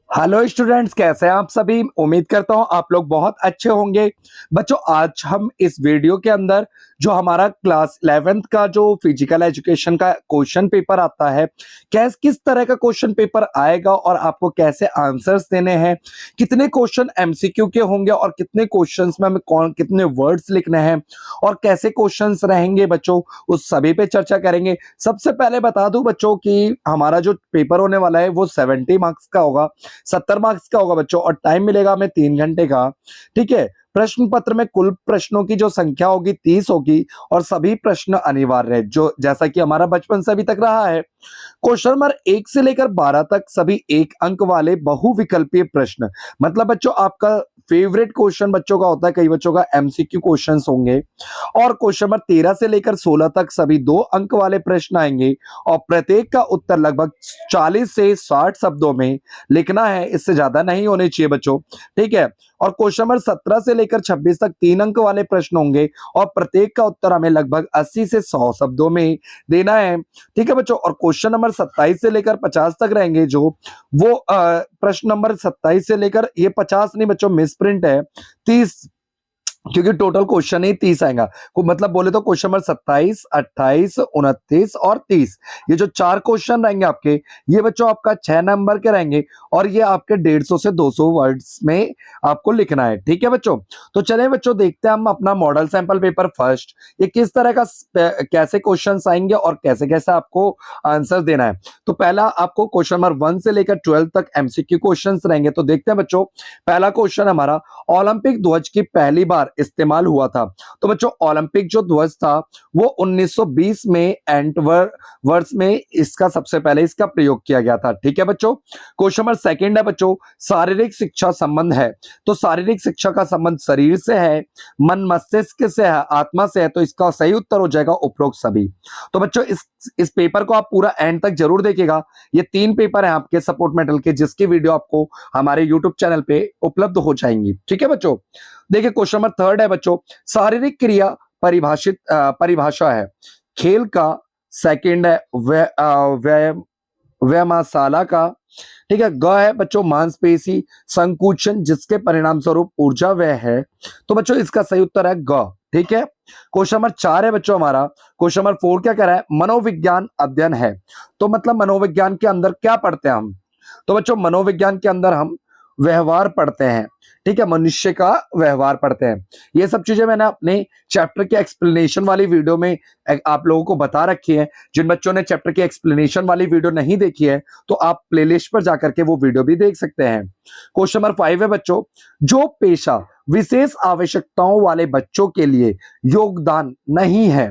Hello students, कैसे हैं आप सभी। उम्मीद करता हूं आप लोग बहुत अच्छे होंगे। बच्चों, आज हम इस वीडियो के अंदर जो हमारा क्लास 11th का जो फिजिकल एजुकेशन का क्वेश्चन पेपर आता है, किस तरह का क्वेश्चन पेपर आएगा और आपको कैसे आंसर्स देने हैं, कितने क्वेश्चन एमसीक्यू के होंगे और कितने क्वेश्चंस में हमें कौन कितने वर्ड्स लिखने हैं और कैसे क्वेश्चंस रहेंगे बच्चों, उस सभी पे चर्चा करेंगे। सबसे पहले बता दूं बच्चों कि हमारा जो पेपर होने वाला है वो 70 मार्क्स का होगा, 70 मार्क्स का होगा बच्चों, और टाइम मिलेगा हमें 3 घंटे का। ठीक है। प्रश्न पत्र में कुल प्रश्नों की जो संख्या होगी 30 होगी और सभी प्रश्न अनिवार्य है, जो जैसा कि हमारा बचपन से अभी तक रहा है। क्वेश्चन नंबर 1 से लेकर 12 तक सभी 1 अंक वाले बहुविकल्पीय प्रश्न। मतलब बच्चों, आपका फेवरेट क्वेश्चन बच्चों का होता है, कई बच्चों का एमसीक्यू क्वेश्चंस होंगे। और क्वेश्चन नंबर 13 से लेकर 16 तक सभी 2 अंक वाले प्रश्न आएंगे और प्रत्येक का उत्तर लगभग 40 से 60 शब्दों में लिखना है, इससे ज्यादा नहीं होने चाहिए बच्चों। ठीक है। और क्वेश्चन नंबर 17 से लेकर 26 तक 3 अंक वाले प्रश्न होंगे और प्रत्येक का उत्तर हमें लगभग 80 से 100 शब्दों में देना है। ठीक है बच्चों। और क्वेश्चन नंबर 27 से लेकर 50 तक रहेंगे, जो वो प्रश्न नंबर 27 से लेकर, ये 50 नहीं बच्चों, मिस प्रिंट है, 30, क्योंकि टोटल क्वेश्चन ही 30 आएगा। मतलब बोले तो क्वेश्चन नंबर 27, 28, 29 और 30, ये जो 4 क्वेश्चन रहेंगे आपके, ये बच्चों आपका 6 नंबर के रहेंगे और ये आपके 150 से 200 वर्ड्स में आपको लिखना है। ठीक है बच्चों। तो चलें बच्चों, देखते हैं हम अपना मॉडल सैंपल पेपर फर्स्ट, ये किस तरह का कैसे क्वेश्चन आएंगे और कैसे कैसे आपको आंसर देना है। तो पहला आपको क्वेश्चन नंबर 1 से लेकर 12 तक एमसीक्यू क्वेश्चन रहेंगे। तो देखते हैं बच्चों, पहला क्वेश्चन हमारा, ओलंपिक ध्वज की पहली बार इस्तेमाल हुआ था। तो बच्चों, ओलंपिक जो ध्वज था वो 1920 में वर्ष में इसका सबसे पहले इसका प्रयोग किया गया था। ठीक है बच्चों। क्वेश्चन नंबर सेकंड है बच्चों, शारीरिक शिक्षा संबंध है। तो शारीरिक शिक्षा का संबंध शरीर से है, मन मस्तिष्क से है, आत्मा से है। तो इसका सही उत्तर हो जाएगा उपरोक्त सभी। तो बच्चों, इस पेपर को आप पूरा एंड तक जरूर देखिएगा। ये 3 पेपर हैं आपके सपोर्ट मेटल के, जिसकी वीडियो आपको हमारे यूट्यूब चैनल पे उपलब्ध हो जाएंगी। ठीक है बच्चों। देखिए क्वेश्चन नंबर 3 है बच्चों, शारीरिक क्रिया परिभाषा है। खेल का। सेकंड है व्यायामशाला का। ठीक है। ग है बच्चों, मांसपेशी संकुचन जिसके परिणाम स्वरूप ऊर्जा व्यय है। तो बच्चों, इसका सही उत्तर है ग। ठीक है। क्वेश्चन नंबर 4 है बच्चों हमारा, क्वेश्चन नंबर 4 क्या कह रहा है, मनोविज्ञान अध्ययन है। तो मतलब मनोविज्ञान के अंदर क्या पढ़ते हैं हम। तो बच्चों, मनोविज्ञान के अंदर हम व्यवहार पढ़ते हैं। ठीक है, मनुष्य का व्यवहार पढ़ते हैं। ये सब चीजें मैंने अपने चैप्टर के एक्सप्लेनेशन वाली वीडियो में आप लोगों को बता रखी है। जिन बच्चों ने चैप्टर की एक्सप्लेनेशन वाली वीडियो नहीं देखी है, तो आप प्लेलिस्ट पर जाकर के वो वीडियो भी देख सकते हैं। क्वेश्चन नंबर 5 है बच्चों, जो पेशा विशेष आवश्यकताओं वाले बच्चों के लिए योगदान नहीं है।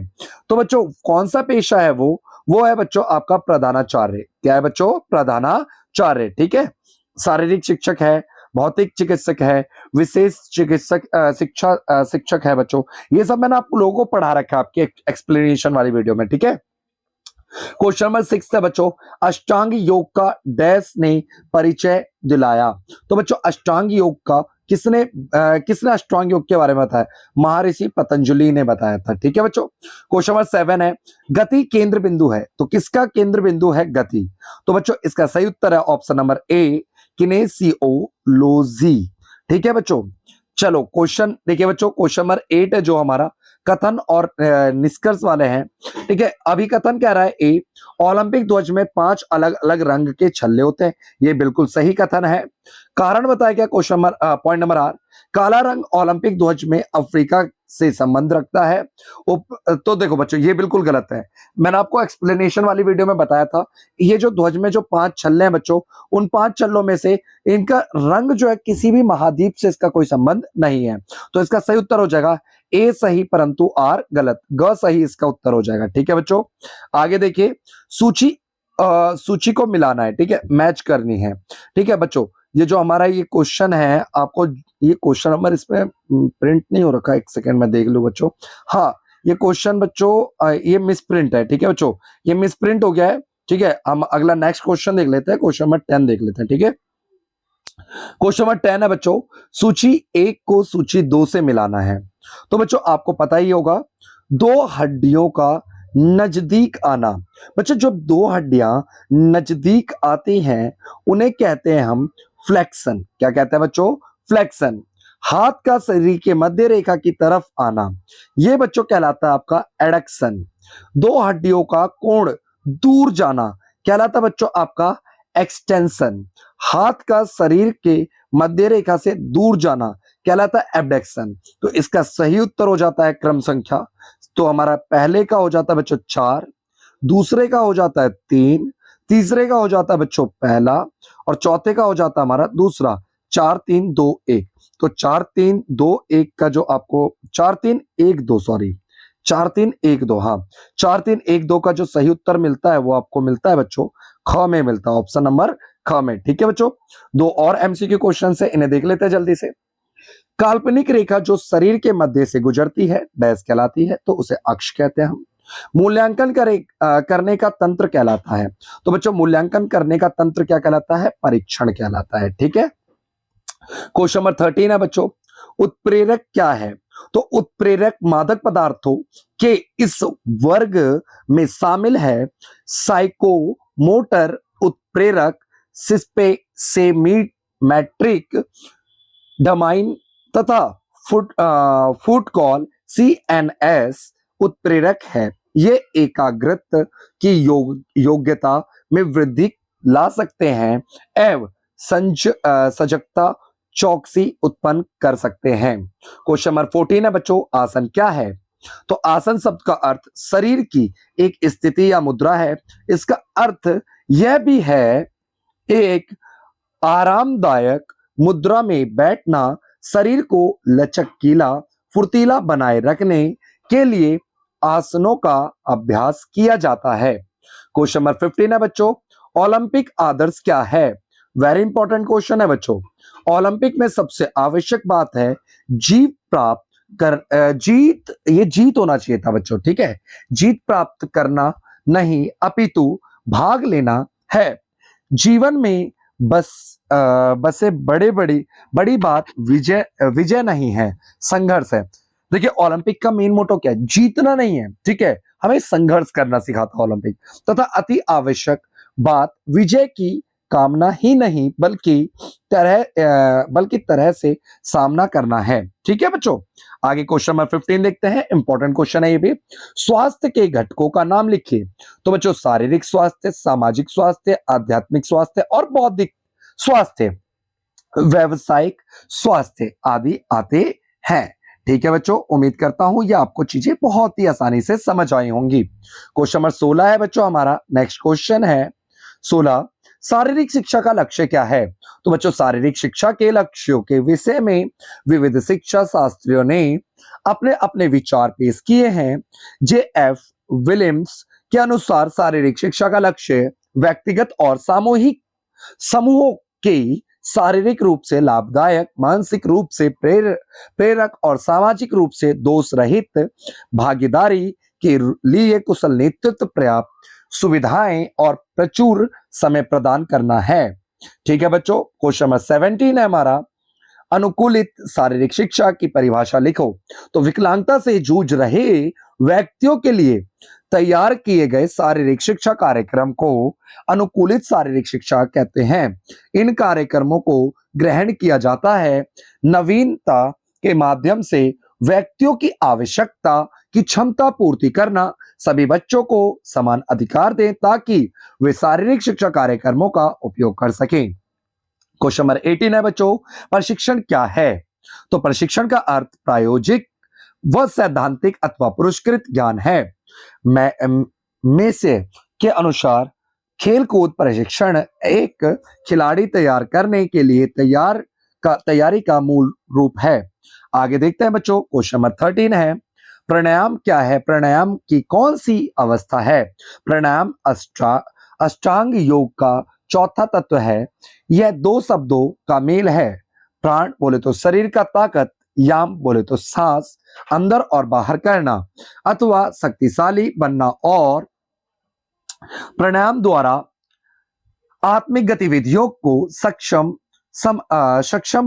तो बच्चों, कौन सा पेशा है वो है बच्चों आपका प्रधानाचार्य। क्या है बच्चों, प्रधानाचार्य। ठीक है। शारीरिक शिक्षक है, भौतिक चिकित्सक है, विशेष चिकित्सक शिक्षक है बच्चों। ये सब मैंने आप लोगों को पढ़ा रखा है आपके एक्सप्लेनेशन वाली वीडियो में। ठीक है। क्वेश्चन नंबर 6 है बच्चों, अष्टांग योग का डैश ने परिचय दिलाया। तो बच्चों, अष्टांग योग का किसने अष्टांग योग के बारे में बताया, महर्षि पतंजलि ने बताया था। ठीक है बच्चों। क्वेश्चन नंबर 7 है, गति केंद्र बिंदु है। तो किसका केंद्र बिंदु है, गति। तो बच्चों, इसका सही उत्तर है ऑप्शन नंबर ए, किनेसियोलॉजी। ठीक है बच्चों। चलो क्वेश्चन देखिए बच्चों, क्वेश्चन नंबर 8 है जो हमारा कथन और निष्कर्ष वाले हैं। ठीक है। अभी कथन कह रहा है ए, ओलंपिक ध्वज में 5 अलग अलग रंग के छल्ले होते हैं। ये बिल्कुल सही कथन है। कारण बताया गया question number point number R, काला रंग ओलंपिक ध्वज में अफ्रीका से संबंध रखता है। तो देखो बच्चों, ये बिल्कुल गलत है। मैंने आपको एक्सप्लेनेशन वाली वीडियो में बताया था, ये जो ध्वज में जो 5 छल्ले हैं बच्चों, उन 5 छल्लों में से इनका रंग जो है किसी भी महाद्वीप से इसका कोई संबंध नहीं है। तो इसका सही उत्तर हो जाएगा ए सही, परंतु आर गलत, ग सही इसका उत्तर हो जाएगा। ठीक है बच्चों। आगे देखिए, सूची को मिलाना है। ठीक है, मैच करनी है। ठीक है बच्चों, ये जो हमारा ये क्वेश्चन है, आपको ये क्वेश्चन नंबर इसमें प्रिंट नहीं हो रखा, एक सेकेंड में देख लो बच्चों। हाँ, ये क्वेश्चन बच्चों ये मिस प्रिंट है। ठीक है बच्चों, ये मिस प्रिंट हो गया है। ठीक है, हम अगला नेक्स्ट क्वेश्चन देख लेते हैं, क्वेश्चन नंबर 10 देख लेते हैं। ठीक है। क्वेश्चन नंबर 10 है बच्चों, सूची 1 को सूची 2 से मिलाना है। तो बच्चों, आपको पता ही होगा, 2 हड्डियों का नजदीक आना। बच्चों, जब 2 हड्डियां नजदीक आती हैं, उन्हें कहते हैं हम फ्लेक्शन। क्या कहते हैं बच्चों? फ्लेक्शन। हाथ का शरीर के मध्य रेखा की तरफ आना, यह बच्चों कहलाता है आपका एडक्शन। दो हड्डियों का कोण दूर जाना कहलाता है बच्चों आपका एक्सटेंशन। हाथ का शरीर के मध्य रेखा से दूर जाना कहलाता है एबडक्शन। तो इसका सही उत्तर हो जाता है क्रम संख्या। तो हमारा पहले का हो जाता है बच्चों 4, दूसरे का हो जाता है 3, तीसरे का हो जाता है बच्चों पहला, और चौथे का हो जाता है हमारा दूसरा। 4 3 2 1। तो 4 3 2 1 का जो आपको 4 3 1 2 सॉरी 4 3 1 2, हाँ 4 3 1 2 का जो सही उत्तर मिलता है वो आपको मिलता है बच्चों ख में मिलता है, ऑप्शन नंबर ख में। ठीक है बच्चों, दो और एमसीक्यू क्वेश्चन है, इन्हें देख लेते हैं जल्दी से। काल्पनिक रेखा जो शरीर के मध्य से गुजरती है डैश कहलाती है, तो उसे अक्ष कहते हैं हम। मूल्यांकन करने का तंत्र कहलाता है, तो बच्चों मूल्यांकन करने का तंत्र क्या कहलाता है? परीक्षण कहलाता है। ठीक है, क्वेश्चन नंबर 13 है बच्चों, उत्प्रेरक क्या है? तो उत्प्रेरक मादक पदार्थों के इस वर्ग में शामिल है साइकोमोटर उत्प्रेरक, सिस्पेसेमीमेट्रिक, डमाइन तथा फुट कॉल CNS उत्प्रेरक है। ये एकाग्रता की योग्यता में वृद्धि ला सकते हैं एवं सजगता चौकसी उत्पन्न कर सकते हैं। क्वेश्चन नंबर 14 है बच्चों, आसन क्या है? तो आसन शब्द का अर्थ शरीर की एक स्थिति या मुद्रा है। इसका अर्थ यह भी है एक आरामदायक मुद्रा में बैठना, शरीर को लचकीला फुर्तीला बनाए रखने के लिए आसनों का अभ्यास किया जाता है। क्वेश्चन नंबर 15 है बच्चों, ओलंपिक आदर्श क्या है? वेरी इंपॉर्टेंट क्वेश्चन है बच्चों। ओलंपिक में सबसे आवश्यक बात है जीत प्राप्त कर जीत होना चाहिए था बच्चों। ठीक है, जीत प्राप्त करना नहीं अपितु भाग लेना है। जीवन में बसे बड़ी बात विजय नहीं है, संघर्ष है। देखिए ओलंपिक का मेन मोटो क्या है? जीतना नहीं है। ठीक है, हमें संघर्ष करना सिखाता है ओलंपिक। तथा अति आवश्यक बात विजय की कामना ही नहीं बल्कि तरह से सामना करना है। ठीक है बच्चों, आगे क्वेश्चन नंबर 15 देखते हैं, इंपॉर्टेंट क्वेश्चन है ये भी। स्वास्थ्य के घटकों का नाम लिखिए। तो बच्चों शारीरिक स्वास्थ्य, सामाजिक स्वास्थ्य, आध्यात्मिक स्वास्थ्य और बौद्धिक स्वास्थ्य, व्यवसायिक स्वास्थ्य आदि आते हैं। ठीक है बच्चों, उम्मीद करता हूं ये आपको चीजें बहुत ही आसानी से समझ आई होंगी। क्वेश्चन नंबर 16 है बच्चों हमारा, नेक्स्ट क्वेश्चन है 16, शारीरिक शिक्षा का लक्ष्य क्या है? तो बच्चों शारीरिक शिक्षा के लक्ष्यों के विषय में विविध शिक्षा शास्त्रियों ने अपने अपने विचार पेश किए हैं। JF विलियम्स के अनुसार शारीरिक शिक्षा का लक्ष्य व्यक्तिगत और सामूहिक समूहों के शारीरिक रूप से लाभदायक, मानसिक रूप से प्रेरक और सामाजिक रूप से दोष रहित भागीदारी के लिए कुशल नेतृत्व, पर्याप्त सुविधाएं और प्रचुर समय प्रदान करना है। ठीक है बच्चों, क्वेश्चन नंबर 17 है हमारा, अनुकूलित शारीरिक शिक्षा की परिभाषा लिखो। तो विकलांगता से जूझ रहे व्यक्तियों के लिए तैयार किए गए शारीरिक शिक्षा कार्यक्रम को अनुकूलित शारीरिक शिक्षा कहते हैं। इन कार्यक्रमों को ग्रहण किया जाता है नवीनता के माध्यम से व्यक्तियों की आवश्यकता की क्षमता पूर्ति करना, सभी बच्चों को समान अधिकार दें ताकि वे शारीरिक शिक्षा कार्यक्रमों का उपयोग कर सकें। क्वेश्चन नंबर 18 है बच्चों, प्रशिक्षण क्या है? तो प्रशिक्षण का अर्थ प्रायोगिक व सैद्धांतिक अथवा पुरस्कृत ज्ञान है। में से के अनुसार खेलकूद प्रशिक्षण एक खिलाड़ी तैयार करने के लिए तैयारी का मूल रूप है। आगे देखते हैं बच्चों, क्वेश्चन नंबर 13 है, प्राणायाम क्या है? प्राणायाम की कौन सी अवस्था है? प्राणायाम अष्टांग योग का चौथा तत्व है। यह दो शब्दों का मेल है। प्राण बोले तो शरीर का ताकत, याम बोले तो सांस अंदर और बाहर करना अथवा शक्तिशाली बनना, और प्राणायाम द्वारा आत्मिक गतिविधियों को सक्षम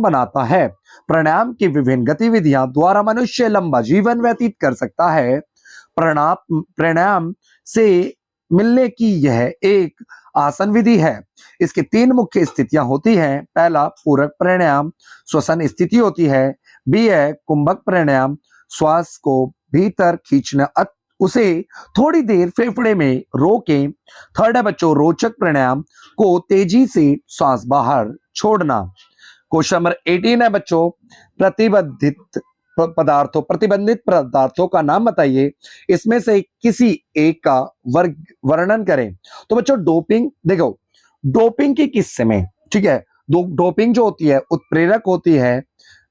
बनाता है। प्राणायाम की विभिन्न गतिविधियां द्वारा मनुष्य लंबा जीवन व्यतीत कर सकता है। प्राणायाम से मिलने की यह एक आसन विधि है। इसकी 3 मुख्य स्थितियां होती हैं। पहला पूरक प्राणायाम श्वसन स्थिति होती है। बी है कुंभक प्राणायाम, श्वास को भीतर खींचना, उसे थोड़ी देर फेफड़े में रोकें। थर्ड है बच्चों रोचक प्राणायाम को तेजी से श्वास बाहर छोड़ना। क्वेश्चन नंबर 18 है बच्चों प्रतिबंधित पदार्थों का नाम बताइए, इसमें से किसी एक का वर्णन करें। तो बच्चों डोपिंग, देखो डोपिंग की किस्से में, ठीक है, डोपिंग जो होती है उत्प्रेरक होती है,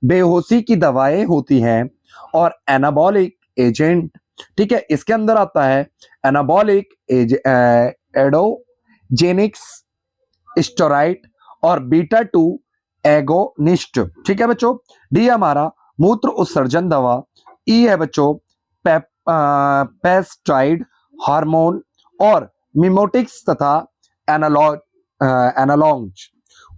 बेहोशी की दवाएं होती हैं और एनाबॉलिक एजेंट, ठीक है, इसके अंदर आता है एनाबॉलिक एडोजेनिक्स, स्टेरॉइड और बीटा 2 एगोनिस्ट, ठीक है बच्चों। डी हमारा मूत्र उत्सर्जन दवा। ई है बच्चों पेस्टाइड हार्मोन और मिमोटिक्स तथा एनालॉन्ज।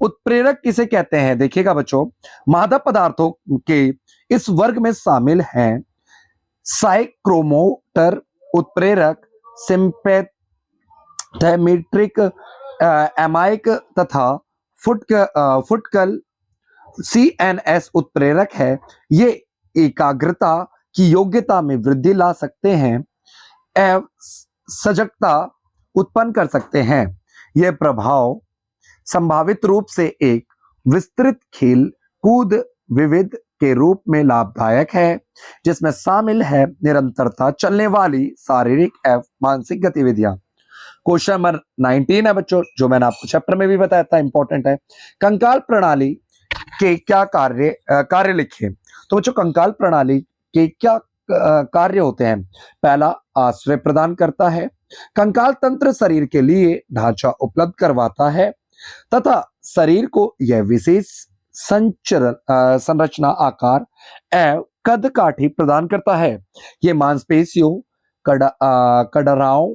उत्प्रेरक किसे कहते हैं, देखिएगा बच्चों, मादक पदार्थों के इस वर्ग में शामिल हैं साइक्रोमोटर उत्प्रेरक, सिंपैथेमेट्रिक एमाइक तथा फुटकल। CNS उत्प्रेरक है, ये एकाग्रता की योग्यता में वृद्धि ला सकते हैं एवं सजगता उत्पन्न कर सकते हैं। यह प्रभाव संभावित रूप से एक विस्तृत खेल कूद विविध के रूप में लाभदायक है, जिसमें शामिल है निरंतरता चलने वाली शारीरिक एवं मानसिक गतिविधियां। क्वेश्चन नंबर 19 है बच्चों, जो मैंने आपको चैप्टर में भी बताया था, इंपॉर्टेंट है। कंकाल प्रणाली के क्या कार्य लिखे। तो बच्चों कंकाल प्रणाली के क्या कार्य होते हैं। पहला आश्रय प्रदान करता है, कंकाल तंत्र शरीर के लिए ढांचा उपलब्ध करवाता है तथा शरीर को यह विशेष संरचना, आकार एवं कद काठी प्रदान करता है। यह मांसपेशियों, कड़राओं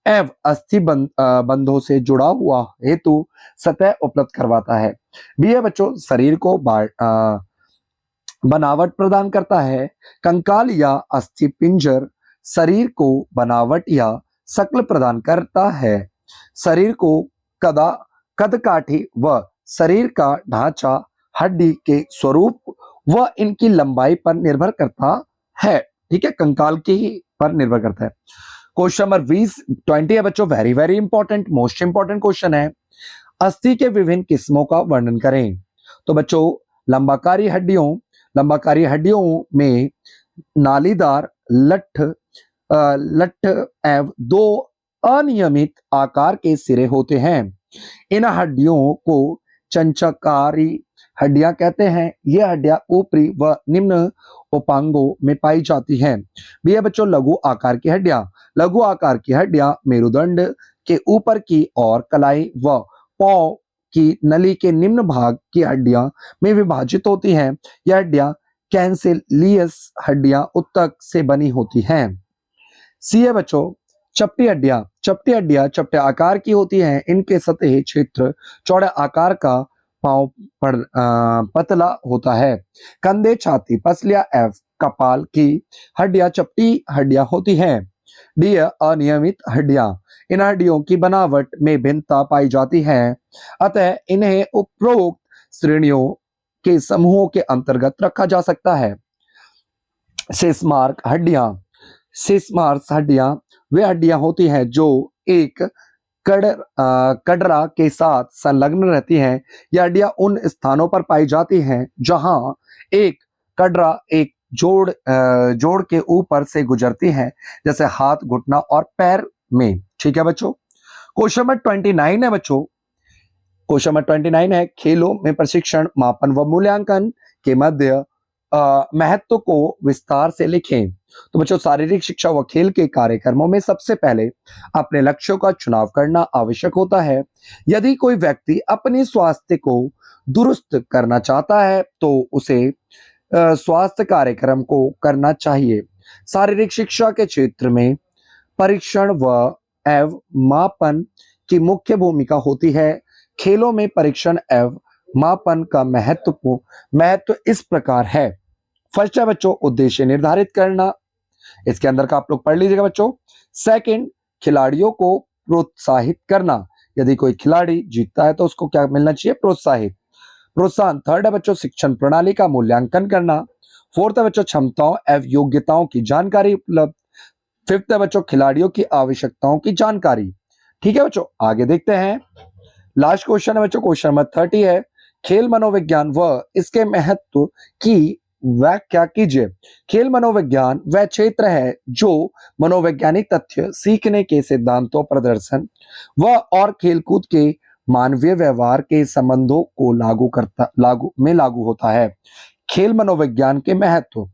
एवं अस्थि बंधों से जुड़ा हुआ हेतु सतह उपलब्ध करवाता है। बी है बच्चों शरीर को बनावट प्रदान करता है, कंकाल या अस्थि पिंजर शरीर को बनावट या शक्ल प्रदान करता है। शरीर को कद काठी व शरीर का ढांचा हड्डी के स्वरूप व इनकी लंबाई पर निर्भर करता है, ठीक है, कंकाल के ही पर निर्भर करता है। क्वेश्चन नंबर 20 है बच्चों, very very important, most important question है। अस्थि के विभिन्न किस्मों का वर्णन करें। तो बच्चों लंबाकारी हड्डियों में नालीदार लठ एवं 2 अनियमित आकार के सिरे होते हैं। इन हड्डियों को चंचकारी हड्डियां कहते हैं। ये हड्डियां ऊपरी व निम्न उपांगों में पाई जाती हैं। भी है बच्चों लघु आकार की हड्डियां मेरुदंड के ऊपर की और कलाई व पांव की नली के निम्न भाग की हड्डियां में विभाजित होती हैं। यह हड्डियां कैंसिलियस हड्डियां उत्तक से बनी होती हैं। सी है बच्चों चपटी हड्डियां चपटे आकार की होती हैं। इनके सतही क्षेत्र चौड़े आकार का, पांव पतला होता है। कंधे, छाती, पसलियां एवं कपाल की हड्डियां चपटी हड्डियां होती हैं। डी अनियमित हड्डियां, इन हड्डियों की बनावट में भिन्नता पाई जाती है, अतः इन्हें उपरोक्त श्रेणियों के समूहों के अंतर्गत रखा जा सकता है। शेषमार्क हड्डियां वे हड्डियां होती हैं जो एक कड़रा के साथ संलग्न रहती हैं। यह हड्डियां उन स्थानों पर पाई जाती हैं जहां एक कड़रा एक जोड़ के ऊपर से गुजरती है, जैसे हाथ, घुटना और पैर में, ठीक है बच्चों। क्वेश्चन नंबर 29 है बच्चों, क्वेश्चन नंबर 29 है खेलों में प्रशिक्षण, मापन व मूल्यांकन के मध्य महत्व को विस्तार से लिखें। तो बच्चों शारीरिक शिक्षा व खेल के कार्यक्रमों में सबसे पहले अपने लक्ष्यों का चुनाव करना आवश्यक होता है। यदि कोई व्यक्ति अपने स्वास्थ्य को दुरुस्त करना चाहता है तो उसे स्वास्थ्य कार्यक्रम को करना चाहिए। शारीरिक शिक्षा के क्षेत्र में परीक्षण व एवं मापन की मुख्य भूमिका होती है। खेलों में परीक्षण एवं मापन का महत्व इस प्रकार है। फर्स्ट है बच्चों उद्देश्य निर्धारित करना, इसके अंदर का आप लोग पढ़ लीजिएगा बच्चों। सेकंड खिलाड़ियों को प्रोत्साहित करना, यदि कोई खिलाड़ी जीतता है तो उसको क्या मिलना चाहिए? प्रोत्साहित प्रोत्साहन। थर्ड है बच्चों शिक्षण प्रणाली का मूल्यांकन करना। फोर्थ है बच्चों क्षमताओं एवं योग्यताओं की जानकारी उपलब्ध। फिफ्थ है बच्चों खिलाड़ियों की आवश्यकताओं की जानकारी। ठीक है बच्चों, आगे देखते हैं। लास्ट क्वेश्चन है बच्चों, क्वेश्चन नंबर 30 है, खेल मनोविज्ञान व इसके महत्व की व्याख्या कीजिए। खेल मनोविज्ञान वह क्षेत्र है जो मनोवैज्ञानिक तथ्य, सीखने के सिद्धांतों, प्रदर्शन व और खेलकूद के मानवीय व्यवहार के संबंधों को लागू होता है। खेल मनोविज्ञान के महत्व,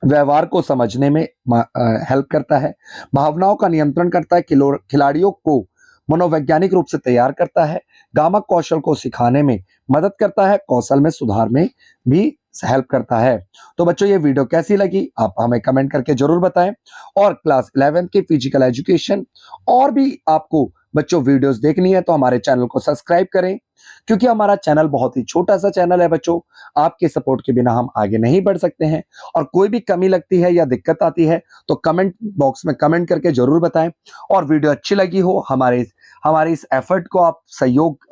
व्यवहार को समझने में हेल्प करता है, भावनाओं का नियंत्रण करता है, खिलाड़ियों को मनोवैज्ञानिक रूप से तैयार करता है, गामक कौशल को सिखाने में मदद करता है, कौशल में सुधार में भी हेल्प करता है। तो बच्चों ये वीडियो कैसी लगी आप हमें कमेंट करके जरूर बताएं। और क्लास 11 की फिजिकल एजुकेशन और भी आपको बच्चों वीडियोस देखनी है तो हमारे चैनल को सब्सक्राइब करें, क्योंकि हमारा चैनल बहुत ही छोटा सा चैनल है बच्चों। आपके सपोर्ट के बिना हम आगे नहीं बढ़ सकते हैं। और कोई भी कमी लगती है या दिक्कत आती है तो कमेंट बॉक्स में कमेंट करके जरूर बताएं। और वीडियो अच्छी लगी हो, हमारे इस एफर्ट को आप सहयोग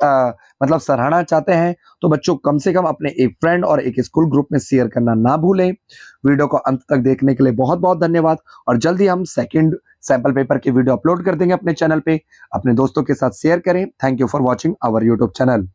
मतलब सराहना चाहते हैं तो बच्चों कम से कम अपने एक फ्रेंड और एक स्कूल ग्रुप में शेयर करना ना भूलें। वीडियो को अंत तक देखने के लिए बहुत बहुत धन्यवाद। और जल्दी हम सेकंड सैंपल पेपर की वीडियो अपलोड कर देंगे अपने चैनल पे। अपने दोस्तों के साथ शेयर करें। Thank you for watching our YouTube channel.